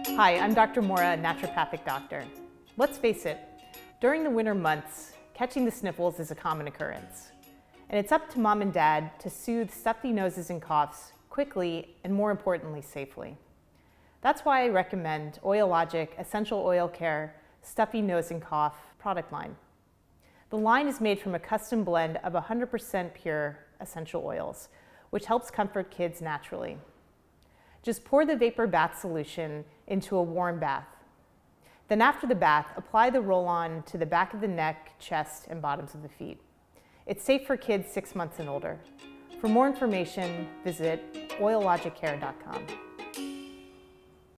Hi, I'm Dr. Maura, Naturopathic Doctor. Let's face it, during the winter months, catching the sniffles is a common occurrence. And it's up to mom and dad to soothe stuffy noses and coughs quickly and, more importantly, safely. That's why I recommend Oilogic Essential Oil Care Stuffy Nose and Cough product line. The line is made from a custom blend of 100% pure essential oils, which helps comfort kids naturally. Just pour the vapor bath solution into a warm bath. Then after the bath, apply the roll-on to the back of the neck, chest, and bottoms of the feet. It's safe for kids 6 months and older. For more information, visit oilogicare.com.